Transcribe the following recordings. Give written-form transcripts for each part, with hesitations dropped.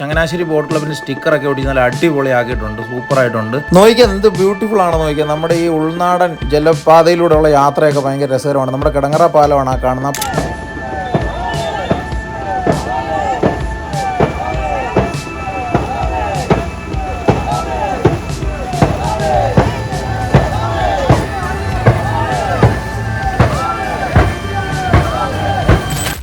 Changanassery boat ക്ലബിന് സ്റ്റിക്കറൊക്കെ ഒട്ടി നല്ല അടിപൊളിയാക്കിയിട്ടുണ്ട്, സൂപ്പറായിട്ടുണ്ട്. നോക്കിയാൽ എന്ത് ബ്യൂട്ടിഫുൾ ആണെന്ന് നോക്കിയാൽ. നമ്മുടെ ഈ ഉൾനാടൻ ജലപാതയിലൂടെയുള്ള യാത്രയൊക്കെ ഭയങ്കര രസകരമാണ്. നമ്മുടെ കിടങ്ങറ പാലമാണ് ആ കാണുന്ന.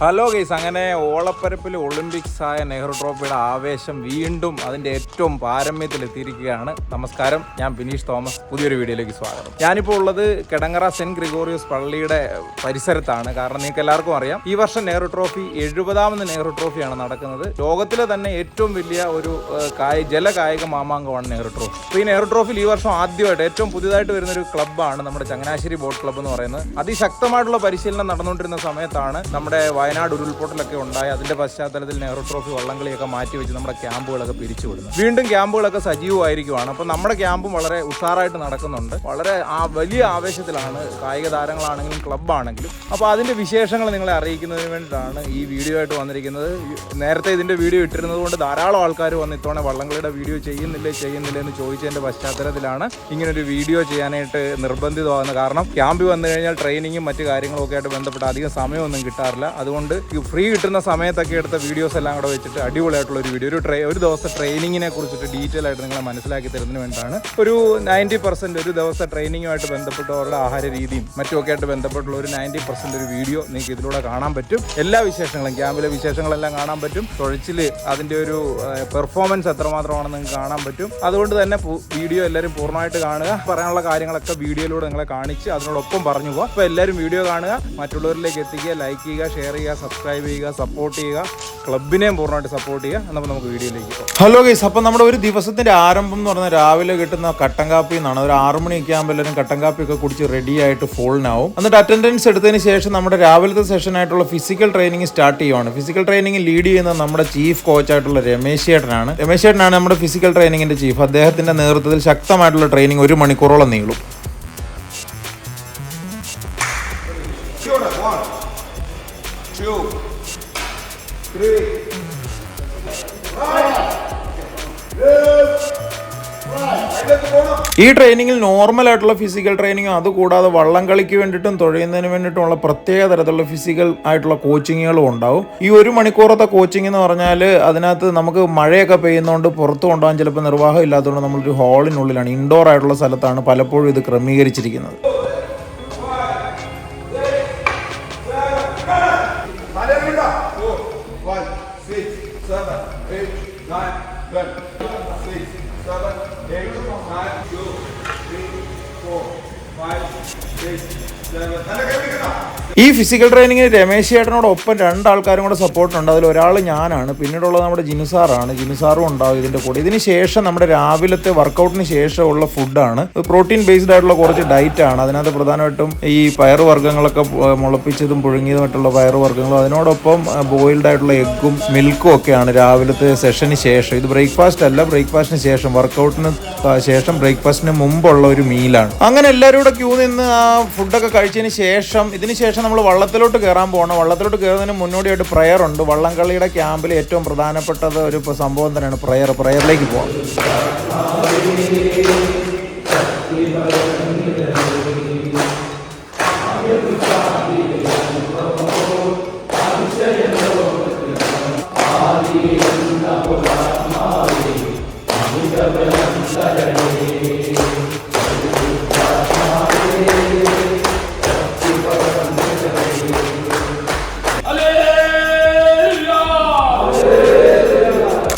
ഹലോ ഗൈസ്, അങ്ങനെ ഓളപ്പരപ്പിൽ ഒളിമ്പിക്സ് ആയ നെഹ്റു ട്രോഫിയുടെ ആവേശം വീണ്ടും അതിൻ്റെ ഏറ്റവും പാരമ്യത്തിലെത്തിയിരിക്കുകയാണ്. നമസ്കാരം, ഞാൻ ബിനീഷ് തോമസ്. പുതിയൊരു വീഡിയോയിലേക്ക് സ്വാഗതം. ഞാനിപ്പോൾ ഉള്ളത് കിടങ്ങറ സെൻറ്റ് ഗ്രിഗോറിയസ് പള്ളിയുടെ പരിസരത്താണ്. കാരണം നിങ്ങൾക്ക് എല്ലാവർക്കും അറിയാം, ഈ വർഷം നെഹ്റു ട്രോഫി 70ാമത് നെഹ്റു ട്രോഫിയാണ് നടക്കുന്നത്. ലോകത്തിലെ തന്നെ ഏറ്റവും വലിയ ഒരു ജലകായിക മാമാങ്കമാണ് നെഹ്റു ട്രോഫി. അപ്പോൾ ഈ നെഹ്റു ട്രോഫിയിൽ ഈ വർഷം ആദ്യമായിട്ട് ഏറ്റവും പുതിയതായിട്ട് വരുന്നൊരു ക്ലബ്ബാണ് നമ്മുടെ ചങ്ങനാശ്ശേരി ബോട്ട് ക്ലബ്ബ് എന്ന് പറയുന്നത്. അതിശക്തമായിട്ടുള്ള പരിശീലനം നടന്നുകൊണ്ടിരുന്ന സമയത്താണ് നമ്മുടെ വയനാട് ഉരുൾപൊട്ടലൊക്കെ ഉണ്ടായി. അതിന്റെ പശ്ചാത്തലത്തിൽ നെഹ്റു ട്രോഫി വള്ളംകളിയൊക്കെ മാറ്റി വെച്ച് നമ്മുടെ ക്യാമ്പുകളൊക്കെ പിരിച്ചുവിടുന്നു. വീണ്ടും ക്യാമ്പുകളൊക്കെ സജീവമായിരിക്കുവാണ്. അപ്പോൾ നമ്മുടെ ക്യാമ്പും വളരെ ഉഷാറായിട്ട് നടക്കുന്നുണ്ട്. വളരെ വലിയ ആവേശത്തിലാണ് കായിക താരങ്ങളാണെങ്കിലും ക്ലബ്ബാണെങ്കിലും. അപ്പോൾ അതിന്റെ വിശേഷങ്ങൾ നിങ്ങളെ അറിയിക്കുന്നതിന് വേണ്ടിയിട്ടാണ് ഈ വീഡിയോ ആയിട്ട് വന്നിരിക്കുന്നത്. നേരത്തെ ഇതിന്റെ വീഡിയോ ഇട്ടിരുന്നത് കൊണ്ട് ധാരാളം ആൾക്കാർ വന്ന് ഇത്തവണ വള്ളംകളിയുടെ വീഡിയോ ചെയ്യുന്നില്ലേ എന്ന് ചോദിച്ചതിന്റെ പശ്ചാത്തലത്തിലാണ് ഇങ്ങനൊരു വീഡിയോ ചെയ്യാനായിട്ട് നിർബന്ധിതമാകുന്നത്. കാരണം ക്യാമ്പിൽ വന്നു കഴിഞ്ഞാൽ ട്രെയിനിങ്ങും മറ്റു കാര്യങ്ങളൊക്കെ ആയിട്ട് ബന്ധപ്പെട്ട് അധികം സമയമൊന്നും കിട്ടാറില്ല. അതുകൊണ്ട് ഫ്രീ കിട്ടുന്ന സമയത്തൊക്കെ എടുത്ത വീഡിയോസ് എല്ലാം കൂടെ വെച്ചിട്ട് അടിപൊളിയായിട്ടുള്ള ഒരു വീഡിയോ, ഒരു ദിവസത്തെ ട്രെയിനിങ്ങിനെ കുറിച്ചിട്ട് ഡീറ്റെയിൽ ആയിട്ട് നിങ്ങളെ മനസ്സിലാക്കി തരുന്നതിന് വേണ്ടിയിട്ടാണ്. ഒരു 90% ഒരു ദിവസത്തെ ട്രെയിനിങ്ങുമായിട്ട് ബന്ധപ്പെട്ട് അവരുടെ ആഹാര രീതിയും മറ്റുമൊക്കെ ആയിട്ട് ബന്ധപ്പെട്ടുള്ള ഒരു 90% ഒരു വീഡിയോ നിങ്ങൾക്ക് ഇതിലൂടെ കാണാൻ പറ്റും. എല്ലാ വിശേഷങ്ങളും, ക്യാമ്പിലെ വിശേഷങ്ങളെല്ലാം കാണാൻ പറ്റും. തുഴച്ചിൽ അതിൻ്റെ ഒരു പെർഫോമൻസ് എത്രമാത്രമാണെന്ന് നിങ്ങൾക്ക് കാണാൻ പറ്റും. അതുകൊണ്ട് തന്നെ വീഡിയോ എല്ലാവരും പൂർണ്ണമായിട്ട് കാണുക. പറയാനുള്ള കാര്യങ്ങളൊക്കെ വീഡിയോയിലൂടെ നിങ്ങളെ കാണിച്ച് അതിനോടൊപ്പം പറഞ്ഞു പോകാം. അപ്പോൾ എല്ലാവരും വീഡിയോ കാണുക, മറ്റുള്ളവരിലേക്ക് എത്തിക്കുക, ലൈക്ക് ചെയ്യുക, ഷെയർ ചെയ്യുക, സബ്സ്ക്രൈബ് ചെയ്യുക, സപ്പോർട്ട് ചെയ്യുക, ക്ലബിനെയും പൂർണ്ണമായിട്ട് സപ്പോർട്ട് ചെയ്യുക. എന്നാൽ നമുക്ക് വീഡിയോയിലേക്ക് പോകാം. ഹലോ ഗൈസ്, അപ്പോൾ നമ്മുടെ ഒരു ദിവസത്തിൻ്റെ ആരംഭം എന്ന് പറഞ്ഞാൽ രാവിലെ കിട്ടുന്ന കട്ടൻ കാപ്പി എന്നാണ്. ഒരു 6 മണിയൊക്കെ ആകുമ്പോൾ എല്ലാവരും കട്ടൻ കാപ്പിയൊക്കെ കുടിച്ച് റെഡി ആയിട്ട് ഫോളിനാവും. എന്നിട്ട് അറ്റൻഡൻസ് എടുത്തതിന് ശേഷം നമ്മുടെ രാവിലത്തെ സെഷനായിട്ടുള്ള ഫിസിക്കൽ ട്രെയിനിങ് സ്റ്റാർട്ട് ചെയ്യുവാണ്. ഫിസിക്കൽ ട്രെയിനിങ് ലീഡ് ചെയ്യുന്നത് നമ്മുടെ ചീഫ് കോച്ചായിട്ടുള്ള രമേശ് ചേട്ടനാണ്. രമേശ് ചേട്ടനാണ് നമ്മുടെ ഫിസിക്കൽ ട്രെയിനിങ്ങിൻ്റെ ചീഫ്. അദ്ദേഹത്തിൻ്റെ നേതൃത്വത്തിൽ ശക്തമായിട്ടുള്ള ട്രെയിനിങ് 1 മണിക്കൂറോളം നീളും. ഈ ട്രെയിനിങ്ങിൽ നോർമൽ ആയിട്ടുള്ള ഫിസിക്കൽ ട്രെയിനിങ്ങും അതുകൂടാതെ വള്ളംകളിക്ക് വേണ്ടിയിട്ടും തുഴയുന്നതിന് വേണ്ടിയിട്ടുള്ള പ്രത്യേക തരത്തിലുള്ള ഫിസിക്കൽ ആയിട്ടുള്ള കോച്ചിങ്ങുകളും ഉണ്ടാവും. ഈ 1 മണിക്കൂറത്തെ കോച്ചിങ് എന്ന് പറഞ്ഞാൽ അതിനകത്ത് നമുക്ക് മഴയൊക്കെ പെയ്യുന്നതുകൊണ്ട് പുറത്തു കൊണ്ടുപോകാൻ ചിലപ്പോൾ നിർവാഹം ഇല്ലാത്തതുകൊണ്ട് നമ്മളൊരു ഹാളിനുള്ളിലാണ്, ഇൻഡോർ ആയിട്ടുള്ള സ്ഥലത്താണ് പലപ്പോഴും ഇത് ക്രമീകരിച്ചിരിക്കുന്നത്. ഈ ഫിസിക്കൽ ട്രെയിനിങ്ങിന് രമേശ് ചേട്ടനോടൊപ്പം 2 ആൾക്കാരും കൂടെ സപ്പോർട്ടുണ്ട്. അതിലൊരാൾ ഞാനാണ്, പിന്നീടുള്ളത് നമ്മുടെ ജിനുസാറാണ്. ജിനുസാറും ഉണ്ടാവും ഇതിൻ്റെ കൂടെ. ഇതിന് ശേഷം നമ്മുടെ രാവിലത്തെ വർക്കൗട്ടിന് ശേഷമുള്ള ഫുഡാണ്. പ്രോട്ടീൻ ബേസ്ഡ് ആയിട്ടുള്ള കുറച്ച് ഡയറ്റാണ്. അതിനകത്ത് പ്രധാനമായിട്ടും ഈ പയറുവർഗ്ഗങ്ങളൊക്കെ മുളപ്പിച്ചതും പുഴുങ്ങിയതുമായിട്ടുള്ള പയറുവർഗ്ഗങ്ങളും അതിനോടൊപ്പം ബോയിൽഡ് ആയിട്ടുള്ള എഗ്ഗും മിൽക്കും ഒക്കെയാണ് രാവിലത്തെ സെഷന് ശേഷം. ഇത് ബ്രേക്ക്ഫാസ്റ്റ് അല്ല, ബ്രേക്ക്ഫാസ്റ്റിന് ശേഷം, വർക്കൗട്ടിന് ശേഷം ബ്രേക്ക്ഫാസ്റ്റിന് മുമ്പുള്ള ഒരു മീലാണ്. അങ്ങനെ എല്ലാവരും കൂടെ ക്യൂ നിന്ന് ആ ഫുഡൊക്കെ കഴിച്ചതിന് ശേഷം ഇതിന് ശേഷം നമ്മൾ വള്ളത്തിലോട്ട് കയറാൻ പോകണം. വള്ളത്തിലോട്ട് കയറുന്നതിന് മുന്നോടിയായിട്ട് പ്രയർ ഉണ്ട്. വള്ളംകളിയുടെ ക്യാമ്പിൽ ഏറ്റവും പ്രധാനപ്പെട്ടത് ഒരു സംഭവം തന്നെയാണ് പ്രയറിലേക്ക് പോകാം.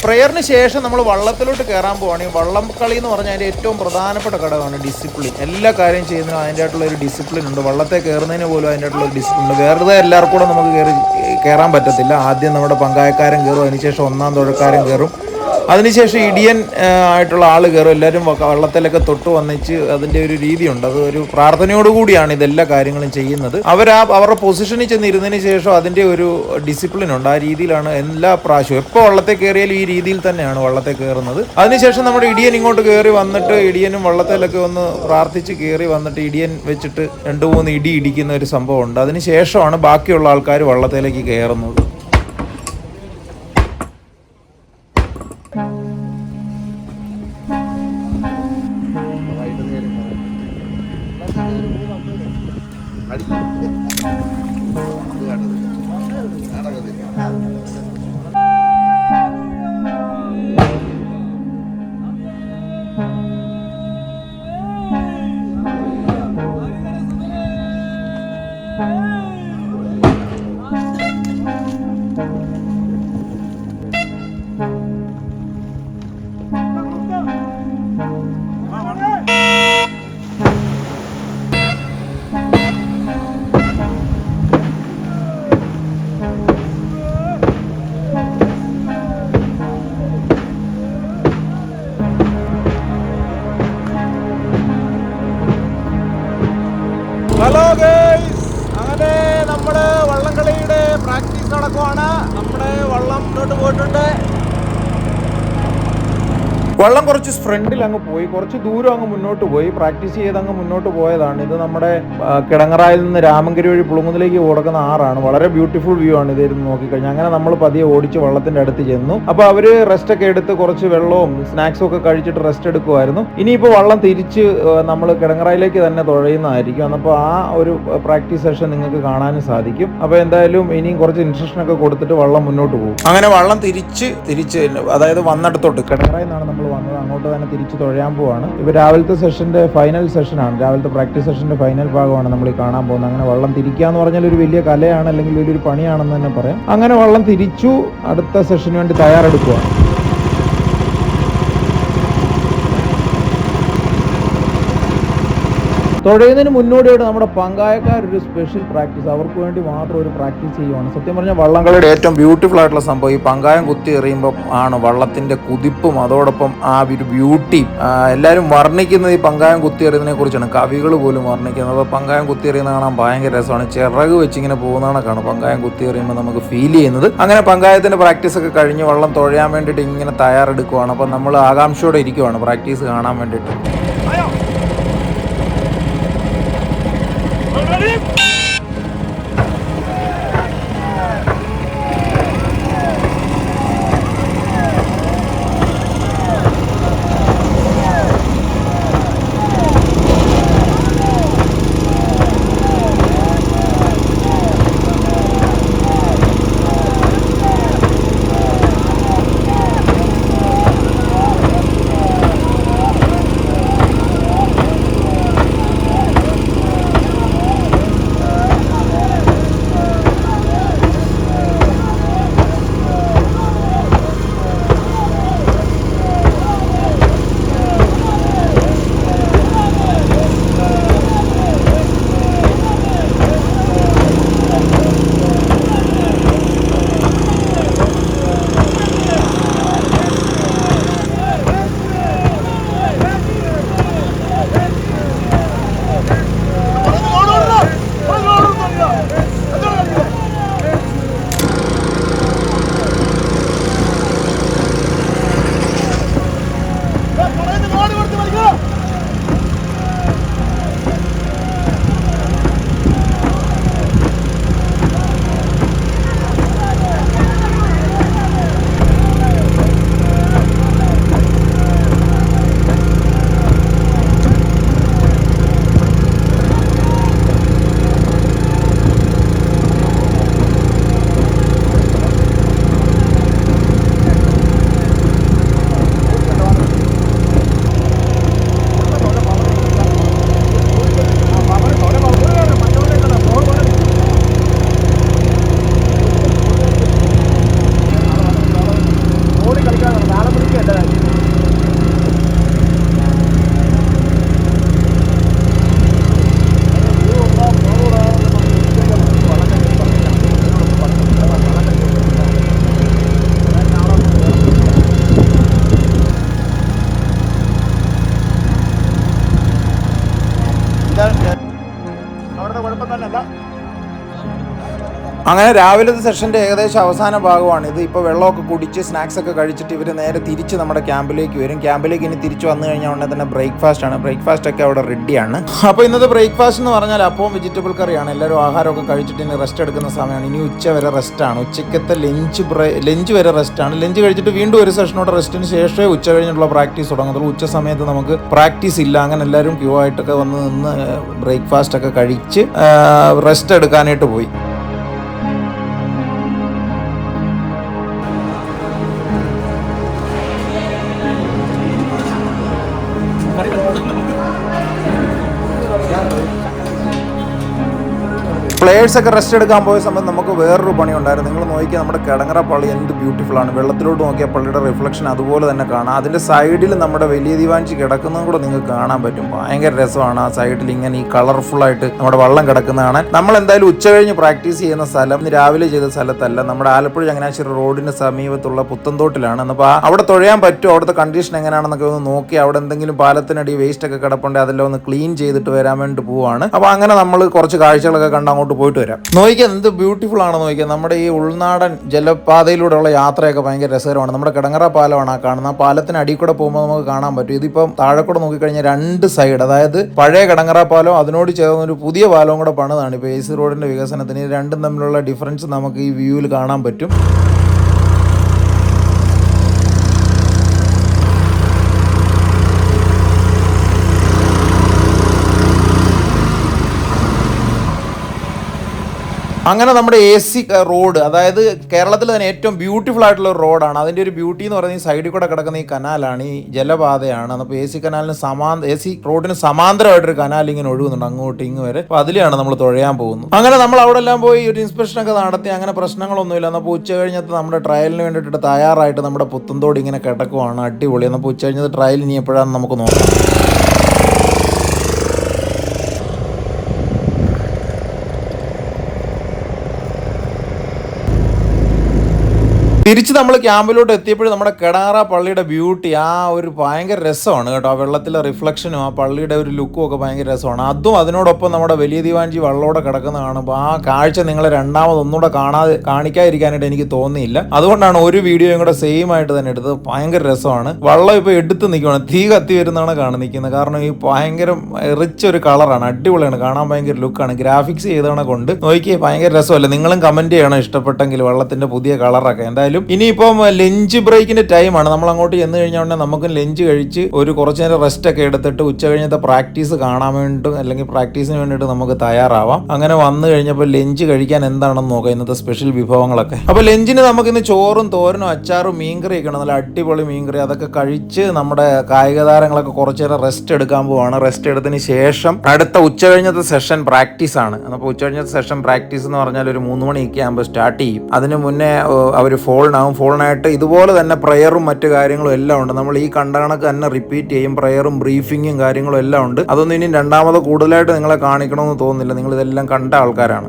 പ്രയറിന് ശേഷം നമ്മൾ വള്ളത്തിലോട്ട് കയറാൻ പോവുകയാണെങ്കിൽ വള്ളം കളി എന്ന് പറഞ്ഞാൽ അതിൻ്റെ ഏറ്റവും പ്രധാനപ്പെട്ട ഘടകമാണ് ഡിസിപ്ലിൻ. എല്ലാ കാര്യം ചെയ്യുന്നതിനും അതിൻ്റെ ആയിട്ടുള്ള ഒരു ഡിസിപ്ലിൻ ഉണ്ട്. വള്ളത്തെ കയറുന്നതിന് പോലും അതിൻ്റെ ആയിട്ടുള്ള ഒരു ഡിസിപ്ലിൻ ഉണ്ട്. വെറുതെ എല്ലാവർക്കും കൂടെ നമുക്ക് കയറാൻ പറ്റത്തില്ല. ആദ്യം നമ്മുടെ പങ്കായക്കാരൻ കയറും, അതിനുശേഷം 1ാം തുഴക്കാരൻ കയറും, അതിനുശേഷം ഇടിയൻ ആയിട്ടുള്ള ആൾ കയറും. എല്ലാവരും വള്ളത്തിലൊക്കെ തൊട്ട് വന്നിച്ച് അതിൻ്റെ ഒരു രീതിയുണ്ട്. അത് ഒരു പ്രാർത്ഥനയോടുകൂടിയാണ് ഇതെല്ലാ കാര്യങ്ങളും ചെയ്യുന്നത്. അവരുടെ പൊസിഷനിൽ ചെന്നിരുന്നതിന് ശേഷം അതിൻ്റെ ഒരു ഡിസിപ്ലിൻ ഉണ്ട്. ആ രീതിയിലാണ് എല്ലാ പ്രാവശ്യവും എപ്പോൾ വള്ളത്തെ കയറിയാലും ഈ രീതിയിൽ തന്നെയാണ് വള്ളത്തെ കയറുന്നത്. അതിനുശേഷം നമ്മുടെ ഇടിയൻ ഇങ്ങോട്ട് കയറി വന്നിട്ട് ഇടിയനും വള്ളത്തിലൊക്കെ ഒന്ന് പ്രാർത്ഥിച്ച് കയറി വന്നിട്ട് ഇടിയൻ വെച്ചിട്ട് 2-3 ഇടി ഇടിക്കുന്ന ഒരു സംഭവമുണ്ട്. അതിനുശേഷമാണ് ബാക്കിയുള്ള ആൾക്കാർ വള്ളത്തിലേക്ക് കയറുന്നത്. ഹലോ ഗൈസ്, അങ്ങനെ നമ്മുടെ വള്ളംകളിയുടെ പ്രാക്ടീസ് നടക്കുവാണ്. നമ്മുടെ വള്ളം മുന്നോട്ട് പോയിട്ടുണ്ട്. വള്ളം കുറച്ച് ഫ്രണ്ടിൽ അങ്ങ് പോയി, കുറച്ച് ദൂരം അങ്ങ് മുന്നോട്ട് പോയി, പ്രാക്ടീസ് ചെയ്ത് അങ്ങ് മുന്നോട്ട് പോയതാണ്. ഇത് നമ്മുടെ കിടങ്ങറായിൽ നിന്ന് രാമങ്കരി വഴി പുളുങ്ങുന്നിലേക്ക് കൊടുക്കുന്ന ആറാണ്. വളരെ ബ്യൂട്ടിഫുൾ വ്യൂ ആണ് ഇതായിരുന്നു നോക്കിക്കഴിഞ്ഞാൽ. അങ്ങനെ നമ്മൾ പതിയെ ഓടിച്ച് വള്ളത്തിന്റെ അടുത്ത് ചെന്നു. അപ്പോൾ അവര് റെസ്റ്റ് ഒക്കെ എടുത്ത് കുറച്ച് വെള്ളവും സ്നാക്സും ഒക്കെ കഴിച്ചിട്ട് റെസ്റ്റ് എടുക്കുമായിരുന്നു. ഇനിയിപ്പോൾ വള്ളം തിരിച്ച് നമ്മൾ കിടങ്ങറായിലേക്ക് തന്നെ തുഴയുന്നതായിരിക്കും. അപ്പോൾ ആ ഒരു പ്രാക്ടീസ് സെഷൻ നിങ്ങൾക്ക് കാണാനും സാധിക്കും. അപ്പോൾ എന്തായാലും ഇനിയും കുറച്ച് ഇൻസ്ട്രക്ഷൻ ഒക്കെ കൊടുത്തിട്ട് വള്ളം മുന്നോട്ട് പോകും. അങ്ങനെ വള്ളം തിരിച്ച് അതായത് വന്നിടത്തോട്ട് കിടങ്ങറായിൽ നിന്നാണ് നമ്മൾ വന്നത്, അങ്ങോട്ട് തന്നെ തിരിച്ച് തുഴയാൻ പോവാണ്. ഇപ്പോൾ രാവിലത്തെ സെഷന്റെ ഫൈനൽ സെഷനാണ്, രാവിലത്തെ പ്രാക്ടീസ് സെഷന്റെ ഫൈനൽ ഭാഗമാണ് നമ്മൾ ഈ കാണാൻ പോകുന്നത്. അങ്ങനെ വള്ളം തിരിക്കുക എന്ന് പറഞ്ഞാൽ ഒരു വലിയ കലയാണ്, അല്ലെങ്കിൽ വലിയൊരു പണിയാണെന്ന് തന്നെ പറയാം. അങ്ങനെ വള്ളം തിരിച്ചു, അടുത്ത സെഷന് വേണ്ടി തയ്യാറെടുക്കുകയാണ്. തുഴയുന്നതിന് മുന്നോടിയായിട്ട് നമ്മുടെ പങ്കായക്കാരൊരു സ്പെഷ്യൽ പ്രാക്ടീസ്, അവർക്ക് വേണ്ടി മാത്രം ഒരു പ്രാക്ടീസ് ചെയ്യുവാണ്. സത്യം പറഞ്ഞാൽ വള്ളംകളിയുടെ ഏറ്റവും ബ്യൂട്ടിഫുൾ ആയിട്ടുള്ള സംഭവം ഈ പങ്കായം കുത്തി എറിയുമ്പോൾ ആണ്. വള്ളത്തിന്റെ കുതിപ്പും അതോടൊപ്പം ആ ഒരു ബ്യൂട്ടിയും എല്ലാവരും വർണ്ണിക്കുന്നത് ഈ പങ്കായം കുത്തി എറിയുന്നതിനെ കുറിച്ചാണ്. കവികൾ പോലും വർണ്ണിക്കുന്നത്. അപ്പോൾ പങ്കായം കുത്തി എറിയുന്നത് കാണാൻ ഭയങ്കര രസമാണ്. ചിറക് വെച്ചിങ്ങനെ പോകുന്നതാണ് പങ്കായം കുത്തി എറിയുമ്പോൾ നമുക്ക് ഫീൽ ചെയ്യുന്നത്. അങ്ങനെ പങ്കായത്തിന്റെ പ്രാക്ടീസ് ഒക്കെ കഴിഞ്ഞ് വള്ളം തുഴയാൻ വേണ്ടിയിട്ട് ഇങ്ങനെ തയ്യാറെടുക്കുവാണ്. അപ്പോൾ നമ്മൾ ആകാംക്ഷയോടെ ഇരിക്കുവാണ് പ്രാക്ടീസ് കാണാൻ വേണ്ടിയിട്ട്. അങ്ങനെ രാവിലത്തെ സെഷൻ്റെ ഏകദേശം അവസാന ഭാഗമാണ് ഇത്. ഇപ്പോൾ വെള്ളമൊക്കെ കുടിച്ച് സ്നാക്സ് ഒക്കെ കഴിച്ചിട്ട് ഇവർ നേരെ തിരിച്ച് നമ്മുടെ ക്യാമ്പിലേക്ക് വരും. ക്യാമ്പിലേക്ക് ഇനി തിരിച്ച് വന്നു കഴിഞ്ഞാൽ ഉടനെ തന്നെ ബ്രേക്ക്ഫാസ്റ്റ് ആണ്. ബ്രേക്ക്ഫാസ്റ്റ് ഒക്കെ അവിടെ റെഡിയാണ്. അപ്പോൾ ഇന്നത്തെ ബ്രേക്ക്ഫാസ്റ്റ് എന്ന് പറഞ്ഞാൽ അപ്പവും വെജിറ്റബിൾ കറിയാണ്. എല്ലാവരും ആഹാരമൊക്കെ കഴിച്ചിട്ട് ഇനി റെസ്റ്റ് എടുക്കുന്ന സമയമാണ്. ഇനി ഉച്ച വരെ റെസ്റ്റാണ്. ഉച്ചക്കത്തെ ലഞ്ച് വരെ റെസ്റ്റാണ്. ലഞ്ച് കഴിച്ചിട്ട് വീണ്ടും ഒരു സെഷനോടെ റെസ്റ്റിന് ശേഷമേ ഉച്ച കഴിഞ്ഞിട്ടുള്ള പ്രാക്ടീസ് തുടങ്ങത്തുള്ളൂ. ഉച്ച സമയത്ത് നമുക്ക് പ്രാക്ടീസ് ഇല്ല. അങ്ങനെ എല്ലാവരും ക്യൂ ആയിട്ടൊക്കെ വന്ന് നിന്ന് ബ്രേക്ക്ഫാസ്റ്റ് ഒക്കെ കഴിച്ച് റെസ്റ്റ് എടുക്കാനായിട്ട് പോയി. പ്ലേയേഴ്സൊക്കെ റെസ്റ്റ് എടുക്കാൻ പോയ സമയത്ത് നമുക്ക് വേറൊരു പണി ഉണ്ടായിരുന്നു. നിങ്ങൾ നോക്കിയാൽ നമ്മുടെ കിടങ്ങറ പള്ളി എന്ത് ബ്യൂട്ടിഫുൾ ആണ്. വെള്ളത്തിലോട്ട് നോക്കിയാൽ പള്ളിയുടെ റിഫ്ലക്ഷൻ അതുപോലെ തന്നെ കാണാം. അതിൻ്റെ സൈഡിൽ നമ്മുടെ വലിയ ദിവാഞ്ചി കിടക്കുന്നതും കൂടെ നിങ്ങൾക്ക് കാണാൻ പറ്റും. ഭയങ്കര രസമാണ് ആ സൈഡിൽ ഇങ്ങനെ ഈ കളർഫുള്ളായിട്ട് നമ്മുടെ വള്ളം കിടക്കുന്ന കാണാൻ. നമ്മൾ എന്തായാലും ഉച്ച കഴിഞ്ഞ് പ്രാക്ടീസ് ചെയ്യുന്ന സ്ഥലം രാവിലെ ചെയ്ത സ്ഥലത്തല്ല, നമ്മുടെ ആലപ്പുഴ ചങ്ങനാശ്ശേരി റോഡിന് സമീപത്തുള്ള പുത്തൻതോട്ടിലാണ്. അപ്പോൾ അവിടെ തൊഴയാൻ പറ്റും. അവിടുത്തെ കണ്ടീഷൻ എങ്ങനെയാണെന്നൊക്കെ ഒന്ന് നോക്കി അവിടെ എന്തെങ്കിലും പാലത്തിനടി വേസ്റ്റ് ഒക്കെ കിടപ്പുണ്ടെങ്കിൽ അതെല്ലാം ഒന്ന് ക്ലീൻ ചെയ്തിട്ട് വരാൻ വേണ്ടി പോവാണ്. അപ്പോൾ അങ്ങനെ നമ്മൾ കുറച്ച് കാഴ്ചകളൊക്കെ കണ്ട് അങ്ങോട്ട് പോയിട്ട് വരാം. നോക്കിയാൽ എന്ത് ബ്യൂട്ടിഫുൾ ആണെന്ന് നോക്കിയാൽ. നമ്മുടെ ഈ ഉൾനാടൻ ജലപാതയിലൂടെയുള്ള യാത്രയൊക്കെ ഭയങ്കര രസകരമാണ്. നമ്മുടെ കിടങ്ങറ പാലമാണ് ആ കാണുന്നത്. ആ പാലത്തിന് അടിയിൽ കൂടെ പോകുമ്പോൾ നമുക്ക് കാണാൻ പറ്റും. ഇതിപ്പം താഴെ കൂടെ നോക്കിക്കഴിഞ്ഞാൽ രണ്ട് സൈഡ്, അതായത് പഴയ കിടങ്ങറ പാലം അതിനോട് ചേർന്ന് ഒരു പുതിയ പാലവും കൂടെ പണിതാണ് ഇപ്പോൾ AC റോഡിന്റെ വികസനത്തിന്. രണ്ടും തമ്മിലുള്ള ഡിഫറൻസ് നമുക്ക് ഈ വ്യൂവിൽ കാണാൻ പറ്റും. അങ്ങനെ നമ്മുടെ AC റോഡ്, അതായത് കേരളത്തിൽ തന്നെ ഏറ്റവും ബ്യൂട്ടിഫുൾ ആയിട്ടുള്ള ഒരു റോഡാണ്. അതിൻ്റെ ഒരു ബ്യൂട്ടി എന്ന് പറയുന്നത് ഈ സൈഡിൽ കൂടെ കിടക്കുന്ന ഈ കനാലാണ്, ഈ ജലപാതയാണ്. അപ്പോൾ AC കനാലിന് AC റോഡിന് സമാന്തരമായിട്ടൊരു കനാൽ ഇങ്ങനെ ഒഴുകുന്നുണ്ട് അങ്ങോട്ട് ഇങ്ങ് വരെ. അപ്പോൾ അതിലാണ് നമ്മൾ തുഴയാൻ പോകുന്നത്. അങ്ങനെ നമ്മൾ അവിടെ എല്ലാം പോയി ഒരു ഇൻസ്പെക്ഷനൊക്കെ നടത്തി. അങ്ങനെ പ്രശ്നങ്ങളൊന്നുമില്ല. അപ്പോൾ ഉച്ച കഴിഞ്ഞത്ത് നമ്മുടെ ട്രയലിന് വേണ്ടിയിട്ട് തയ്യാറായിട്ട് നമ്മുടെ പുത്തൻതോട് ഇങ്ങനെ കിടക്കുവാണ്. അടിപൊളി. അപ്പോൾ ഉച്ച കഴിഞ്ഞത്ത് ട്രയൽ ഇനി എപ്പോഴാണെന്ന് നമുക്ക് നോക്കാം. തിരിച്ച് നമ്മൾ ക്യാമ്പിലോട്ട് എത്തിയപ്പോഴും നമ്മുടെ കിടങ്ങറ പള്ളിയുടെ ബ്യൂട്ടി, ആ ഒരു ഭയങ്കര രസമാണ് കേട്ടോ. ആ വെള്ളത്തിലെ റിഫ്ലക്ഷനും ആ പള്ളിയുടെ ഒരു ലുക്കും ഒക്കെ ഭയങ്കര രസമാണ്. അതും അതിനോടൊപ്പം നമ്മുടെ വലിയ ദിവാഞ്ചി വെള്ളമോടെ കിടക്കുന്ന കാണുമ്പോൾ ആ കാഴ്ച നിങ്ങളെ രണ്ടാമതൊന്നുകൂടെ കാണിക്കാതിരിക്കാനായിട്ട് എനിക്ക് തോന്നിയില്ല. അതുകൊണ്ടാണ് ഒരു വീഡിയോയും കൂടെ സെയിം ആയിട്ട് തന്നെ എടുത്തത്. ഭയങ്കര രസമാണ്. വെള്ളം ഇപ്പോൾ എടുത്ത് നിൽക്കുകയാണ്, തീ കത്തി വരുന്നതാണ് നിൽക്കുന്നത്. കാരണം ഈ ഭയങ്കര റിച്ച് ഒരു കളറാണ്, അടിപൊളിയാണ്, കാണാൻ ഭയങ്കര ലുക്കാണ്. ഗ്രാഫിക്സ് ചെയ്തവണ കൊണ്ട് നോക്കിയേ ഭയങ്കര രസമല്ലേ. നിങ്ങളും കമന്റ് ചെയ്യണം ഇഷ്ടപ്പെട്ടെങ്കിൽ വെള്ളത്തിന്റെ പുതിയ കളറൊക്കെ. എന്തായാലും ഇനിയിപ്പം ലഞ്ച് ബ്രേക്കിന്റെ ടൈമാണ്. നമ്മൾ അങ്ങോട്ട് ചെന്ന് കഴിഞ്ഞാൽ ഉടനെ നമുക്ക് ലഞ്ച് കഴിച്ച് ഒരു കുറച്ച് നേരം റെസ്റ്റ് ഒക്കെ എടുത്തിട്ട് ഉച്ച കഴിഞ്ഞത്തെ പ്രാക്ടീസ് കാണാൻ വേണ്ടിയിട്ട് അല്ലെങ്കിൽ പ്രാക്ടീസിന് വേണ്ടിയിട്ട് നമുക്ക് തയ്യാറാവാം. അങ്ങനെ വന്നു കഴിഞ്ഞപ്പോൾ ലഞ്ച് കഴിക്കാൻ എന്താണെന്ന് നോക്കാം, ഇന്നത്തെ സ്പെഷ്യൽ വിഭവങ്ങളൊക്കെ. അപ്പോൾ ലഞ്ചിന് നമുക്കിന്ന് ചോറും തോരനും അച്ചാറും മീൻകറിയൊക്കെ ഉണ്ട്, നല്ല അടിപൊളി മീൻകറി. അതൊക്കെ കഴിച്ച് നമ്മുടെ കായിക താരങ്ങളൊക്കെ കുറച്ച് നേരം റെസ്റ്റ് എടുക്കാൻ പോവാണ്. റെസ്റ്റ് എടുത്തതിന് ശേഷം അടുത്ത ഉച്ച കഴിഞ്ഞത്തെ സെഷൻ പ്രാക്ടീസ് ആണ്. അപ്പോൾ ഉച്ച കഴിഞ്ഞത്തെ സെഷൻ പ്രാക്ടീസ് എന്ന് പറഞ്ഞാൽ ഒരു 3 മണിയൊക്കെ ആകുമ്പോൾ സ്റ്റാർട്ട് ചെയ്യും. അതിന് മുന്നേ അവർ ഫോളിനായിട്ട് ഇതുപോലെ തന്നെ പ്രയറും മറ്റു കാര്യങ്ങളും എല്ലാം ഉണ്ട്. നമ്മൾ ഈ കണ്ട കണക്ക് തന്നെ റിപ്പീറ്റ് ചെയ്യും. പ്രയറും ബ്രീഫിങ്ങും കാര്യങ്ങളും എല്ലാം ഉണ്ട്. അതൊന്നും ഇനി രണ്ടാമത് കൂടുതലായിട്ട് നിങ്ങളെ കാണിക്കണമെന്ന് തോന്നുന്നില്ല. നിങ്ങൾ ഇതെല്ലാം കണ്ട ആൾക്കാരാണ്.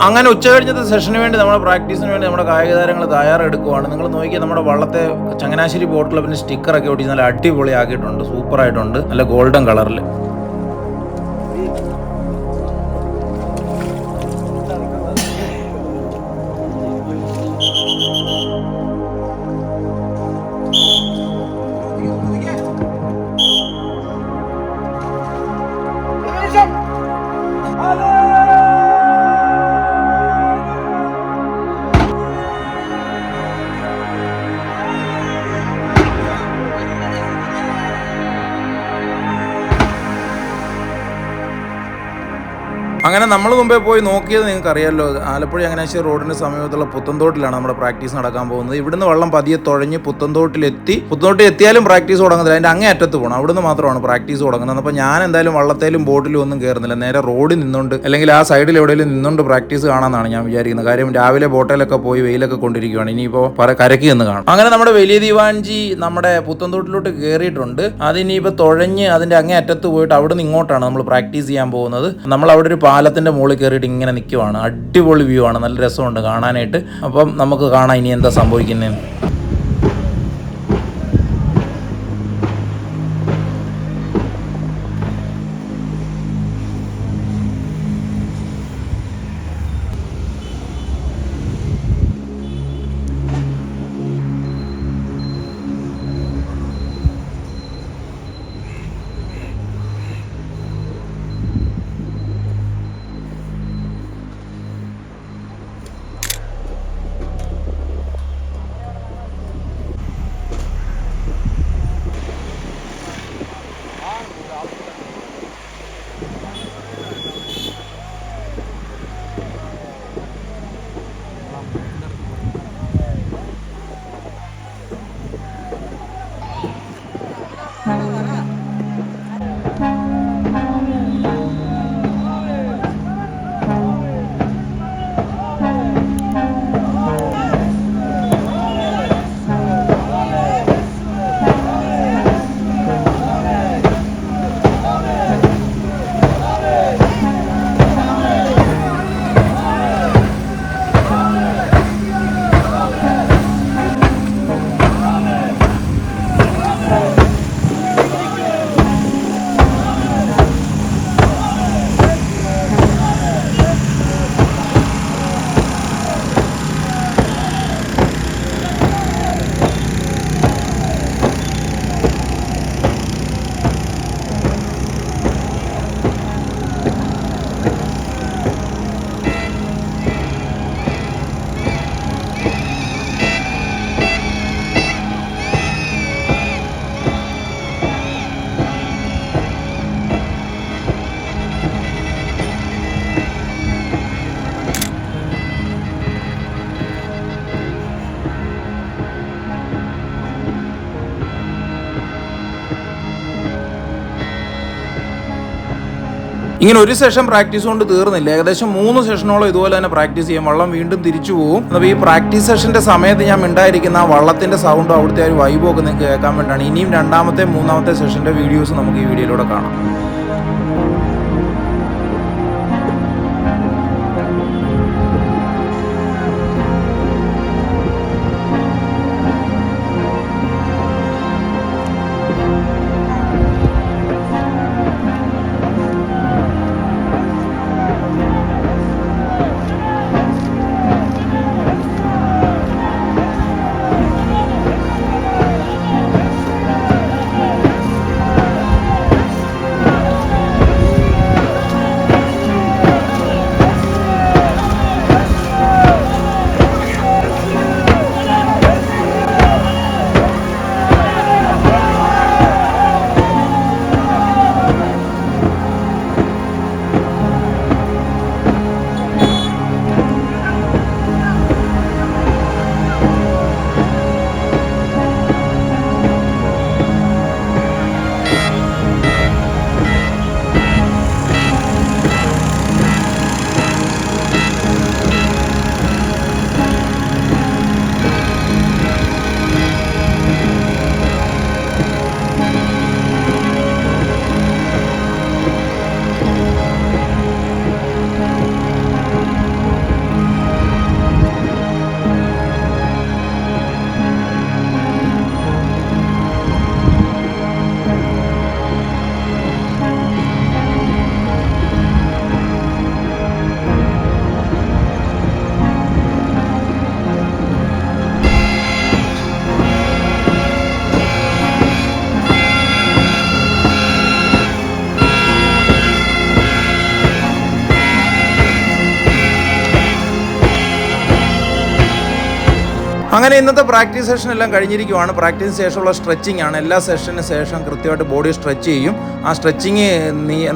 അങ്ങനെ ഉച്ച കഴിഞ്ഞത്തെ സെഷന് വേണ്ടി നമ്മുടെ പ്രാക്ടീസിന് വേണ്ടി നമ്മുടെ കായിക താരങ്ങൾ തയ്യാറെടുക്കുവാണ്. നിങ്ങൾ നോക്കിയാൽ നമ്മുടെ വള്ളത്തെ ചങ്ങനാശ്ശേരി ബോട്ട് ക്ലബിന് സ്റ്റിക്കറൊക്കെ ഒട്ടിച്ച് നല്ല അടിപൊളിയാക്കിയിട്ടുണ്ട്. സൂപ്പറായിട്ടുണ്ട്, നല്ല ഗോൾഡൻ കളറിൽ. അങ്ങനെ നമ്മൾ മുമ്പേ പോയി നോക്കിയത് നിങ്ങൾക്ക് അറിയാമല്ലോ, ആലപ്പുഴ ചങ്ങനാശ്ശേരി റോഡിന് സമീപത്തുള്ള പുത്തൻതോട്ടിലാണ് നമ്മുടെ പ്രാക്ടീസ് നടക്കാൻ പോകുന്നത്. ഇവിടുന്ന് വെള്ളം പതിയെ തുഴഞ്ഞ് പുത്തൻതോട്ടിൽ എത്തിയാലും പ്രാക്ടീസ് തുടങ്ങുന്നില്ല, അതിൻ്റെ അങ്ങേ അറ്റത്ത് പോകണം, അവിടുന്ന് മാത്രമാണ് പ്രാക്ടീസ് തുടങ്ങുന്നത്. അപ്പോൾ ഞാൻ എന്തായാലും വള്ളത്തേലും ബോട്ടിലും ഒന്നും കയറുന്നില്ല, നേരെ റോഡിൽ നിന്നുകൊണ്ട് അല്ലെങ്കിൽ ആ സൈഡിൽ എവിടെയെങ്കിലും നിന്നുകൊണ്ട് പ്രാക്ടീസ് കാണാമെന്നാണ് ഞാൻ വിചാരിക്കുന്നത്. കാര്യം രാവിലെ ബോട്ടയിലൊക്കെ പോയി വെയിലൊക്കെ കൊണ്ടിരിക്കുകയാണ്, ഇനിയിപ്പോൾ കരയ്ക്ക് നിന്ന് കാണാം. അങ്ങനെ നമ്മുടെ വലിയ ദീവാഞ്ചി നമ്മുടെ പുത്തൻതോട്ടിലോട്ട് കയറിയിട്ടുണ്ട്. അതിനിപ്പോൾ തുഴഞ്ഞ് അതിൻ്റെ അങ്ങേ അറ്റത്ത് പോയിട്ട് അവിടെ നിന്ന് ഇങ്ങോട്ടാണ് നമ്മൾ പ്രാക്ടീസ് ചെയ്യാൻ പോകുന്നത്. നമ്മൾ അവിടെ ഒരു പാലത്തിൻ്റെ മുകളിൽ കയറിയിട്ട് ഇങ്ങനെ നിൽക്കുവാണ്. അടിപൊളി വ്യൂ ആണ്, നല്ല രസമുണ്ട് കാണാനായിട്ട്. അപ്പം നമുക്ക് കാണാം ഇനി എന്താ സംഭവിക്കുന്നതെന്ന്. ഇങ്ങനെ ഒരു സെഷൻ പ്രാക്ടീസ് കൊണ്ട് തീർന്നില്ല, ഏകദേശം 3 സെഷനോളം ഇതുപോലെ തന്നെ പ്രാക്ടീസ് ചെയ്യും. വള്ളം വീണ്ടും തിരിച്ചു പോകും. അപ്പോൾ ഈ പ്രാക്ടീസ് സെഷന്റെ സമയത്ത് ഞാൻ ഉണ്ടായിരിക്കുന്ന ആ വള്ളത്തിന്റെ സൗണ്ടും അവിടുത്തെ ഒരു വൈബും ഒക്കെ നിങ്ങൾക്ക് കേൾക്കാൻ വേണ്ടിയാണ്. ഇനിയും 2ാമത്തെ 3ാമത്തെ സെഷന്റെ വീഡിയോസ് നമുക്ക് ഈ വീഡിയോയിലൂടെ കാണാം. അങ്ങനെ ഇന്നത്തെ പ്രാക്ടീസ് സെഷൻ എല്ലാം കഴിഞ്ഞിരിക്കുവാണ്. പ്രാക്ടീസിന് ശേഷമുള്ള സ്ട്രെച്ചിങ് ആണ്. എല്ലാ സെഷന് ശേഷം കൃത്യമായിട്ട് ബോഡി സ്ട്രെച്ച് ചെയ്യും. ആ സ്ട്രെച്ചിങ്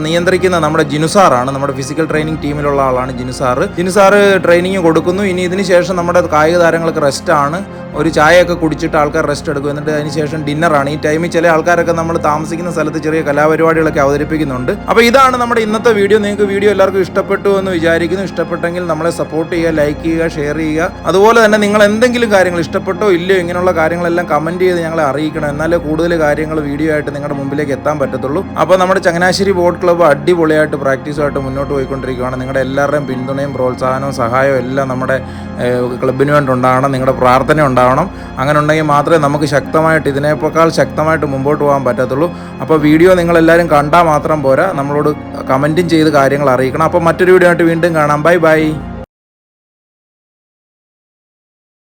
നിയന്ത്രിക്കുന്ന നമ്മുടെ ജിനുസാറാണ്. നമ്മുടെ ഫിസിക്കൽ ട്രെയിനിങ് ടീമിലുള്ള ആളാണ് ജിനുസാർ ട്രെയിനിങ് കൊടുക്കുന്നു. ഇനി ഇതിന് ശേഷം നമ്മുടെ കായിക താരങ്ങൾക്ക് റെസ്റ്റാണ്. ഒരു ചായയൊക്കെ കുടിച്ചിട്ട് ആൾക്കാർ റെസ്റ്റ് എടുക്കും. എന്നിട്ട് അതിന് ശേഷം ഡിന്നറാണ്. ഈ ടൈമിൽ ചില ആൾക്കാരൊക്കെ നമ്മൾ താമസിക്കുന്ന സ്ഥലത്ത് ചെറിയ കലാപരിപാടികളൊക്കെ അവതരിപ്പിക്കുന്നുണ്ട്. അപ്പോൾ ഇതാണ് നമ്മുടെ ഇന്നത്തെ വീഡിയോ. നിങ്ങൾക്ക് വീഡിയോ എല്ലാവർക്കും ഇഷ്ടപ്പെട്ടു എന്ന് വിചാരിക്കുന്നു. ഇഷ്ടപ്പെട്ടെങ്കിൽ നമ്മളെ സപ്പോർട്ട് ചെയ്യുക, ലൈക്ക് ചെയ്യുക, ഷെയർ ചെയ്യുക. അതുപോലെ തന്നെ നിങ്ങൾ എന്തെങ്കിലും കാര്യങ്ങൾ ഇഷ്ടപ്പെട്ടോ ഇല്ലയോ ഇങ്ങനെയുള്ള കാര്യങ്ങളെല്ലാം കമൻറ്റ് ചെയ്ത് ഞങ്ങളെ അറിയിക്കണം. എന്നാലേ കൂടുതൽ കാര്യങ്ങൾ വീഡിയോ ആയിട്ട് നിങ്ങളുടെ മുമ്പിലേക്ക് എത്താൻ പറ്റത്തുള്ളൂ. അപ്പോൾ നമ്മുടെ ചങ്ങനാശ്ശേരി ബോട്ട് ക്ലബ്ബ് അടിപൊളിയായിട്ട് പ്രാക്ടീസുമായിട്ട് മുന്നോട്ട് പോയിക്കൊണ്ടിരിക്കുകയാണ്. നിങ്ങളുടെ എല്ലാവരുടെയും പിന്തുണയും പ്രോത്സാഹനവും സഹായവും എല്ലാം നമ്മുടെ ക്ലബിന് വേണ്ടി ഉണ്ടാകണം. നിങ്ങളുടെ പ്രാർത്ഥന ഉണ്ടാകണം. അങ്ങനെ ഉണ്ടെങ്കിൽ മാത്രമേ നമുക്ക് ശക്തമായിട്ട് ഇതിനേക്കാൾ ശക്തമായിട്ട് മുമ്പോട്ട് പോകാൻ പറ്റത്തുള്ളൂ. അപ്പോൾ വീഡിയോ നിങ്ങളെല്ലാവരും കണ്ടാൽ മാത്രം പോരാ, നമ്മളോട് കമൻറ്റും ചെയ്ത് കാര്യങ്ങൾ അറിയിക്കണം. അപ്പോൾ മറ്റൊരു വീഡിയോ ആയിട്ട് വീണ്ടും കാണാം. Bye bye.